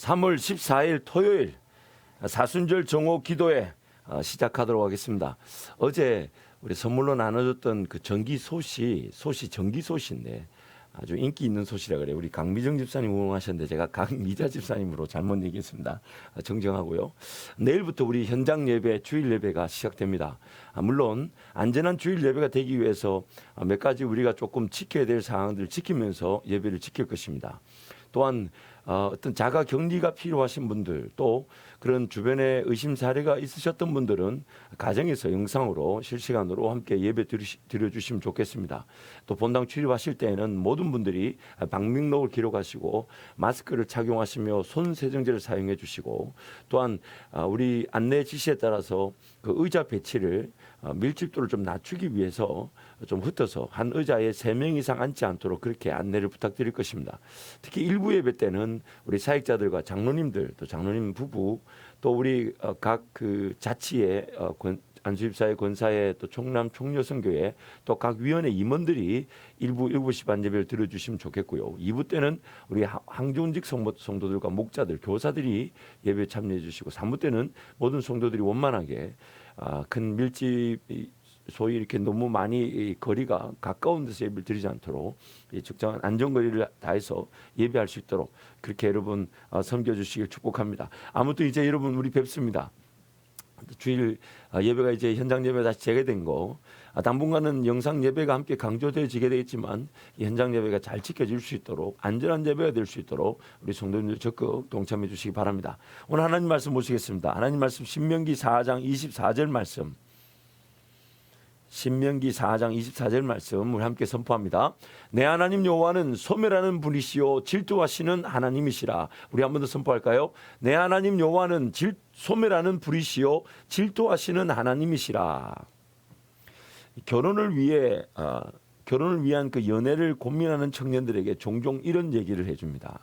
3월 14일 토요일 사순절 정오 기도회 시작하도록 하겠습니다. 어제 우리 선물로 나눠줬던 그 전기소시 전기소시인데 아주 인기 있는 소시라 그래요. 우리 강미정 집사님 응원하셨는데 제가 강미자 집사님으로 잘못 얘기했습니다. 정정하고요. 내일부터 우리 현장 예배, 주일 예배가 시작됩니다. 물론 안전한 주일 예배가 되기 위해서 몇 가지 우리가 조금 지켜야 될 사항들을 지키면서 예배를 지킬 것입니다. 또한 어떤 자가 격리가 필요하신 분들, 또 그런 주변에 의심 사례가 있으셨던 분들은 가정에서 영상으로 실시간으로 함께 예배 드려주시면 좋겠습니다. 또 본당 출입하실 때에는 모든 분들이 방명록을 기록하시고 마스크를 착용하시며 손 세정제를 사용해 주시고, 또한 우리 안내 지시에 따라서 그 의자 배치를 밀집도를 좀 낮추기 위해서 좀 흩어서 한 의자에 3명 이상 앉지 않도록 그렇게 안내를 부탁드릴 것입니다. 특히 일부 예배 때는 우리 사역자들과 장로님들, 또 장로님 부부, 또 우리 각 그 자치의 안수집사회, 권사회, 또 총남, 총여성교회, 또 각 위원회 임원들이 7시 반 예배를 들어주시면 좋겠고요. 2부 때는 우리 항존직 성도들과 목자들, 교사들이 예배에 참여해 주시고, 3부 때는 모든 성도들이 원만하게 큰 밀집, 소위 이렇게 너무 많이 거리가 가까운 데서 예배를 드리지 않도록 적정한 안전거리를 다해서 예배할 수 있도록 그렇게 여러분 섬겨주시길 축복합니다. 아무튼 이제 여러분 우리 뵙습니다. 주일 예배가 이제 현장 예배 다시 재개된 거, 당분간은 영상 예배가 함께 강조되어지게 되겠지만 이 현장 예배가 잘 지켜질 수 있도록, 안전한 예배가 될 수 있도록 우리 성도님들 적극 동참해 주시기 바랍니다. 오늘 하나님 말씀 보시겠습니다. 하나님 말씀 신명기 4장 24절 말씀, 신명기 4장 24절 말씀 우리 함께 선포합니다. 내 하나님 여호와는 소멸하는 분이시요 질투하시는 하나님이시라. 우리 한 번 더 선포할까요? 내 하나님 여호와는 소멸하는 분이시요 질투하시는 하나님이시라. 결혼을 위한 그 연애를 고민하는 청년들에게 종종 이런 얘기를 해줍니다.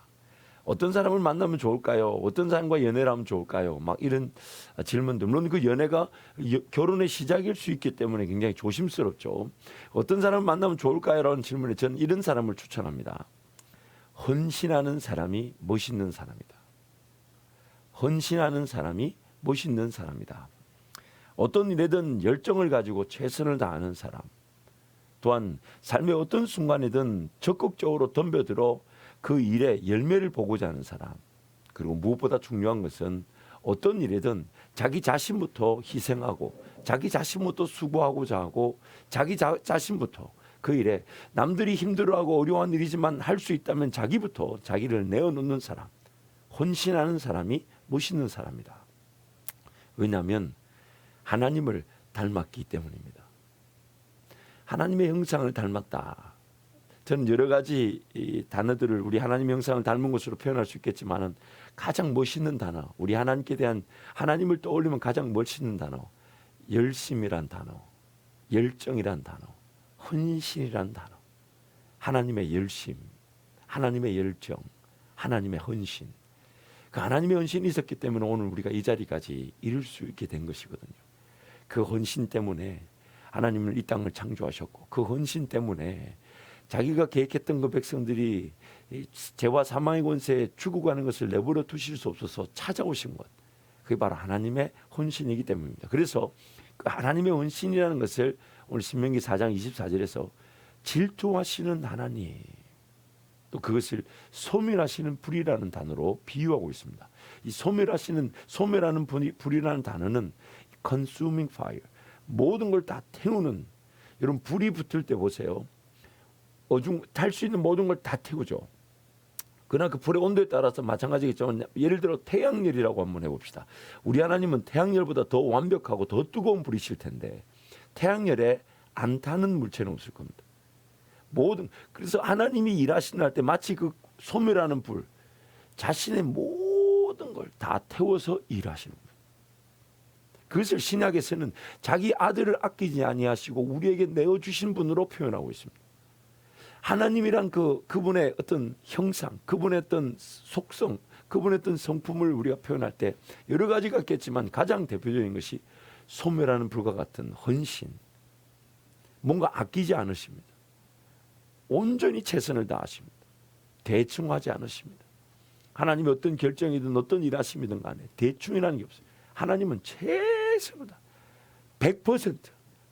어떤 사람을 만나면 좋을까요? 어떤 사람과 연애를 하면 좋을까요? 막 이런 질문들. 물론 그 연애가 결혼의 시작일 수 있기 때문에 굉장히 조심스럽죠. 어떤 사람을 만나면 좋을까요? 라는 질문에 저는 이런 사람을 추천합니다. 헌신하는 사람이 멋있는 사람이다. 헌신하는 사람이 멋있는 사람이다. 어떤 일에든 열정을 가지고 최선을 다하는 사람. 또한 삶의 어떤 순간에든 적극적으로 덤벼들어 그 일의 열매를 보고자 하는 사람. 그리고 무엇보다 중요한 것은 어떤 일이든 자기 자신부터 희생하고 자기 자신부터 수고하고자 하고 자기 자신부터 그 일에 남들이 힘들어하고 어려운 일이지만 할 수 있다면 자기부터 자기를 내어놓는 사람. 헌신하는 사람이 멋있는 사람이다. 왜냐하면 하나님을 닮았기 때문입니다. 하나님의 형상을 닮았다. 저는 여러 가지 이 단어들을 우리 하나님의 형상을 닮은 것으로 표현할 수 있겠지만은 가장 멋있는 단어, 우리 하나님께 대한, 하나님을 떠올리면 가장 멋있는 단어, 열심이란 단어, 열정이란 단어, 헌신이란 단어. 하나님의 열심, 하나님의 열정, 하나님의 헌신. 그 하나님의 헌신이 있었기 때문에 오늘 우리가 이 자리까지 이룰 수 있게 된 것이거든요. 그 헌신 때문에 하나님은 이 땅을 창조하셨고, 그 헌신 때문에 자기가 계획했던 그 백성들이 죄와 사망의 권세에 죽어가는 것을 내버려 두실 수 없어서 찾아오신 것, 그게 바로 하나님의 헌신이기 때문입니다. 그래서 그 하나님의 헌신이라는 것을 오늘 신명기 4장 24절에서 질투하시는 하나님, 또 그것을 소멸하시는 불이라는 단어로 비유하고 있습니다. 이 소멸하는 불이라는 단어는 consuming fire, 모든 걸 다 태우는, 여러분 불이 붙을 때 보세요. 탈 수 있는 모든 걸 다 태우죠. 그러나 그 불의 온도에 따라서 마찬가지겠지만, 예를 들어 태양열이라고 한번 해봅시다. 우리 하나님은 태양열보다 더 완벽하고 더 뜨거운 불이실 텐데 태양열에 안 타는 물체는 없을 겁니다. 그래서 하나님이 일하시는 할 때 마치 그 소멸하는 불, 자신의 모든 걸 다 태워서 일하시는 거예요. 그것을 신약에서는 자기 아들을 아끼지 아니하시고 우리에게 내어주신 분으로 표현하고 있습니다. 하나님이란 그분의 어떤 형상, 그분의 어떤 속성, 그분의 어떤 성품을 우리가 표현할 때 여러 가지가 있겠지만 가장 대표적인 것이 소멸하는 불과 같은 헌신, 뭔가 아끼지 않으십니다. 온전히 최선을 다하십니다. 대충하지 않으십니다. 하나님이 어떤 결정이든 어떤 일하심이든 간에 대충이라는 게 없어요. 하나님은 최선을 다 100%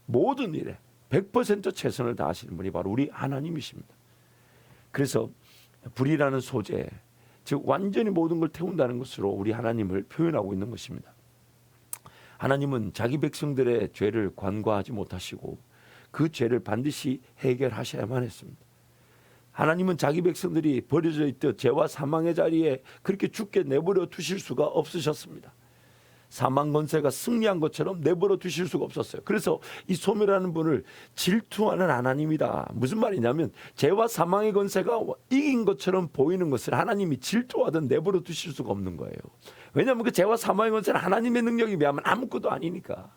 모든 일에 100% 최선을 다하시는 분이 바로 우리 하나님이십니다. 그래서 불이라는 소재, 즉 완전히 모든 걸 태운다는 것으로 우리 하나님을 표현하고 있는 것입니다. 하나님은 자기 백성들의 죄를 관과하지 못하시고 그 죄를 반드시 해결하셔야만 했습니다. 하나님은 자기 백성들이 버려져 있듯 죄와 사망의 자리에 그렇게 죽게 내버려 두실 수가 없으셨습니다. 사망 권세가 승리한 것처럼 내버려 두실 수가 없었어요. 그래서 이 소멸하는 분을 질투하는 하나님이다. 무슨 말이냐면 죄와 사망의 권세가 이긴 것처럼 보이는 것을 하나님이 질투하든 내버려 두실 수가 없는 거예요. 왜냐하면 그 죄와 사망의 권세는 하나님의 능력에 비하면 아무것도 아니니까.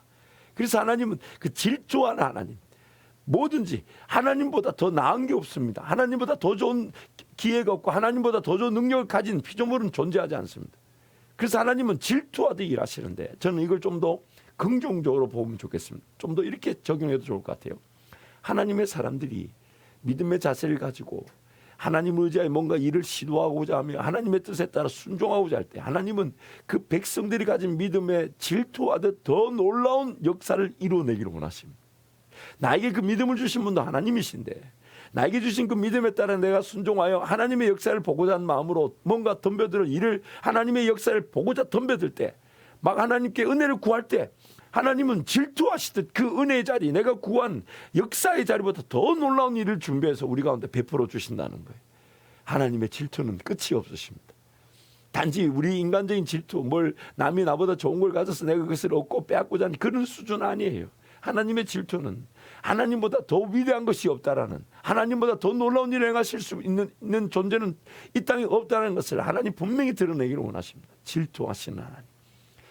그래서 하나님은 그 질투하는 하나님, 뭐든지 하나님보다 더 나은 게 없습니다. 하나님보다 더 좋은 기회가 없고 하나님보다 더 좋은 능력을 가진 피조물은 존재하지 않습니다. 그래서 하나님은 질투하듯 일하시는데 저는 이걸 좀 더 긍정적으로 보면 좋겠습니다. 좀 더 이렇게 적용해도 좋을 것 같아요. 하나님의 사람들이 믿음의 자세를 가지고 하나님 의지하에 뭔가 일을 시도하고자 하며 하나님의 뜻에 따라 순종하고자 할 때 하나님은 그 백성들이 가진 믿음에 질투하듯 더 놀라운 역사를 이루어내기를 원하십니다. 나에게 그 믿음을 주신 분도 하나님이신데 나에게 주신 그 믿음에 따라 내가 순종하여 하나님의 역사를 보고자 하는 마음으로 뭔가 덤벼들 일을 하나님의 역사를 보고자 덤벼들 때 막 하나님께 은혜를 구할 때 하나님은 질투하시듯 그 은혜의 자리, 내가 구한 역사의 자리보다 더 놀라운 일을 준비해서 우리 가운데 베풀어 주신다는 거예요. 하나님의 질투는 끝이 없으십니다. 단지 우리 인간적인 질투, 뭘 남이 나보다 좋은 걸 가져서 내가 그것을 얻고 빼앗고자 하는 그런 수준 아니에요. 하나님의 질투는 하나님보다 더 위대한 것이 없다라는, 하나님보다 더 놀라운 일을 행하실 수 있는 존재는 이 땅에 없다는 것을 하나님 분명히 드러내기를 원하십니다. 질투하시는 하나님,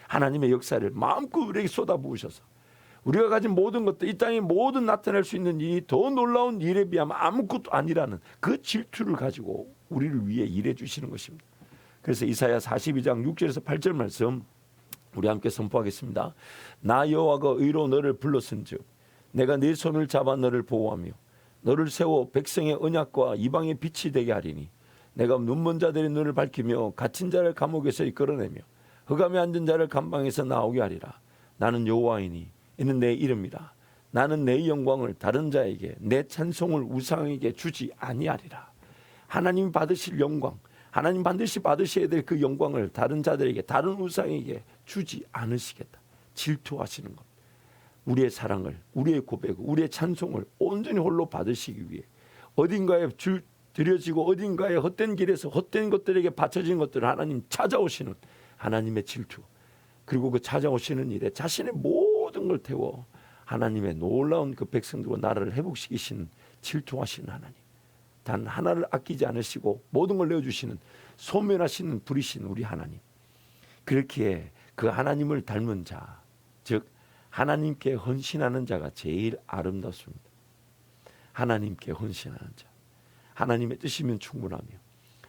하나님의 역사를 마음껏 우리에게 쏟아부으셔서 우리가 가진 모든 것들, 이 땅에 모든 나타낼 수 있는 일이 더 놀라운 일에 비하면 아무것도 아니라는 그 질투를 가지고 우리를 위해 일해 주시는 것입니다. 그래서 이사야 42장 6절에서 8절 말씀 우리 함께 선포하겠습니다. 나 여호와가 의로 너를 불렀은즉 내가 네 손을 잡아 너를 보호하며 너를 세워 백성의 언약과 이방의 빛이 되게 하리니 내가 눈먼 자들의 눈을 밝히며 갇힌 자를 감옥에서 이끌어내며 흑암에 앉은 자를 감방에서 나오게 하리라. 나는 여호와이니 이는 내 이름이라. 나는 내 영광을 다른 자에게 내 찬송을 우상에게 주지 아니하리라. 하나님 받으실 영광, 하나님 반드시 받으셔야 될 그 영광을 다른 자들에게, 다른 우상에게 주지 않으시겠다. 질투하시는 것. 우리의 사랑을, 우리의 고백을, 우리의 찬송을 온전히 홀로 받으시기 위해 어딘가에 드려지고 어딘가에 헛된 길에서 헛된 것들에게 바쳐진 것들을 하나님 찾아오시는 하나님의 질투, 그리고 그 찾아오시는 일에 자신의 모든 걸 태워 하나님의 놀라운 그 백성들과 나라를 회복시키시는 질투하시는 하나님, 단 하나를 아끼지 않으시고 모든 걸 내어주시는 소멸하시는 불이신 우리 하나님, 그렇기에 그 하나님을 닮은 자, 즉 하나님께 헌신하는 자가 제일 아름답습니다. 하나님께 헌신하는 자, 하나님의 뜻이면 충분하며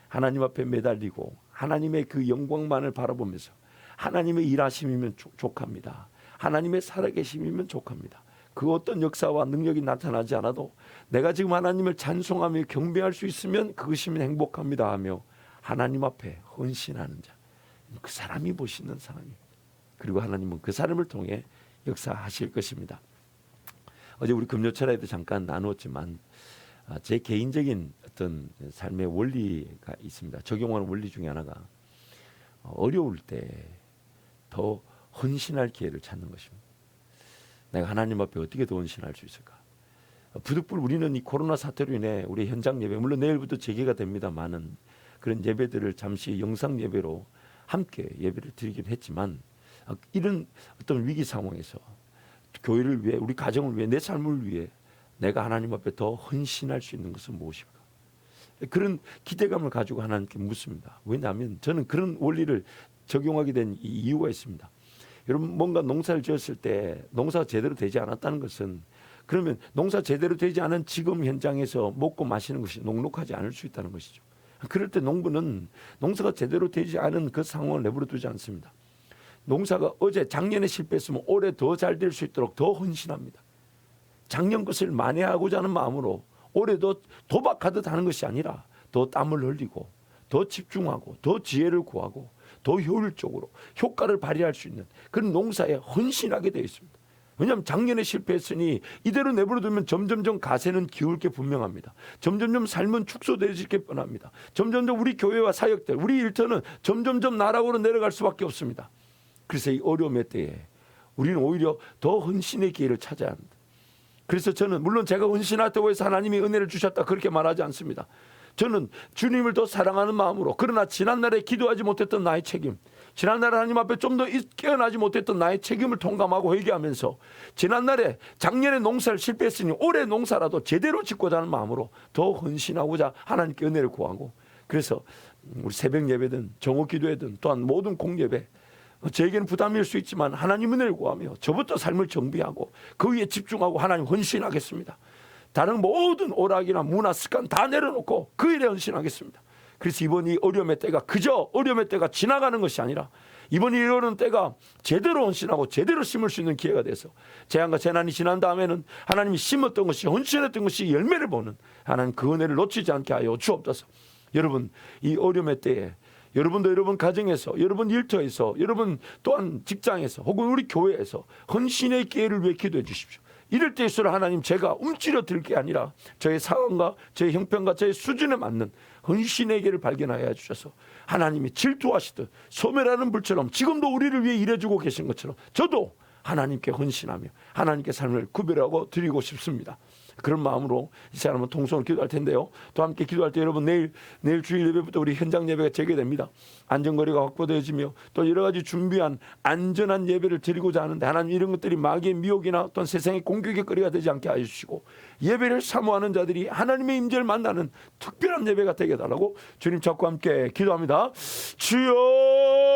하나님 앞에 매달리고 하나님의 그 영광만을 바라보면서 하나님의 일하심이면 족합니다. 하나님의 살아계심이면 족합니다. 그 어떤 역사와 능력이 나타나지 않아도 내가 지금 하나님을 찬송하며 경배할 수 있으면 그것이면 행복합니다 하며 하나님 앞에 헌신하는 자, 그 사람이 보시는 사람입니다. 그리고 하나님은 그 사람을 통해 역사하실 것입니다. 어제 우리 금요철에도 잠깐 나누었지만 제 개인적인 어떤 삶의 원리가 있습니다. 적용하는 원리 중에 하나가 어려울 때 더 헌신할 기회를 찾는 것입니다. 내가 하나님 앞에 어떻게 더 헌신할 수 있을까? 부득불 우리는 이 코로나 사태로 인해 우리 현장 예배, 물론 내일부터 재개가 됩니다만은 그런 예배들을 잠시 영상 예배로 함께 예배를 드리기도 했지만 이런 어떤 위기 상황에서 교회를 위해, 우리 가정을 위해, 내 삶을 위해 내가 하나님 앞에 더 헌신할 수 있는 것은 무엇일까? 그런 기대감을 가지고 하나님께 묻습니다. 왜냐하면 저는 그런 원리를 적용하게 된 이유가 있습니다. 여러분, 뭔가 농사를 지었을 때 농사가 제대로 되지 않았다는 것은, 그러면 농사 제대로 되지 않은 지금 현장에서 먹고 마시는 것이 녹록하지 않을 수 있다는 것이죠. 그럴 때 농부는 농사가 제대로 되지 않은 그 상황을 내버려 두지 않습니다. 농사가 작년에 실패했으면 올해 더 잘 될 수 있도록 더 헌신합니다. 작년 것을 만회하고자 하는 마음으로 올해도 도박하듯 하는 것이 아니라 더 땀을 흘리고 더 집중하고 더 지혜를 구하고 더 효율적으로 효과를 발휘할 수 있는 그런 농사에 헌신하게 되어 있습니다. 왜냐하면 작년에 실패했으니 이대로 내버려두면 점점점 가세는 기울 게 분명합니다. 점점점 삶은 축소되질 게 뻔합니다. 점점점 우리 교회와 사역들, 우리 일터는 점점점 나락으로 내려갈 수밖에 없습니다. 그래서 이 어려움의 때에 우리는 오히려 더 헌신의 기회를 찾아야 합니다. 그래서 저는 물론 제가 헌신했다고 해서 하나님이 은혜를 주셨다 그렇게 말하지 않습니다. 저는 주님을 더 사랑하는 마음으로, 그러나 지난날에 기도하지 못했던 나의 책임, 지난날에 하나님 앞에 좀 더 깨어나지 못했던 나의 책임을 통감하고 회개하면서 지난날에 작년에 농사를 실패했으니 올해 농사라도 제대로 짓고자 하는 마음으로 더 헌신하고자 하나님께 은혜를 구하고, 그래서 우리 새벽 예배든 정오 기도회든 또한 모든 공예배, 저에게는 부담일 수 있지만 하나님 은혜를 구하며 저부터 삶을 정비하고 그 위에 집중하고 하나님 헌신하겠습니다. 다른 모든 오락이나 문화 습관 다 내려놓고 그 일에 헌신하겠습니다. 그래서 이번 이 어려움의 때가 그저 어려움의 때가 지나가는 것이 아니라 이번 이 어려운 때가 제대로 헌신하고 제대로 심을 수 있는 기회가 돼서 재앙과 재난이 지난 다음에는 하나님이 심었던 것이, 헌신했던 것이 열매를 보는 하나님 그 은혜를 놓치지 않게 하여 주옵소서. 여러분, 이 어려움의 때에 여러분도 여러분 가정에서, 여러분 일터에서, 여러분 또한 직장에서 혹은 우리 교회에서 헌신의 기회를 위해 기도해 주십시오. 이럴 때일수록 하나님, 제가 움츠러들 게 아니라 저의 상황과 저의 형편과 저의 수준에 맞는 헌신의 기회를 발견하여 주셔서 하나님이 질투하시듯 소멸하는 불처럼 지금도 우리를 위해 일해주고 계신 것처럼 저도 하나님께 헌신하며 하나님께 삶을 구별하고 드리고 싶습니다. 그런 마음으로 이 사람은 통성을 기도할 텐데요. 또 함께 기도할 때 여러분, 내일 주일 예배부터 우리 현장 예배가 재개됩니다. 안전거리가 확보되어지며 또 여러 가지 준비한 안전한 예배를 드리고자 하는데 하나님, 이런 것들이 마귀의 미혹이나 어떤 세상의 공격의 거리가 되지 않게 하여 주시고 예배를 사모하는 자들이 하나님의 임재를 만나는 특별한 예배가 되게 해달라고 주님 찾고 함께 기도합니다. 주여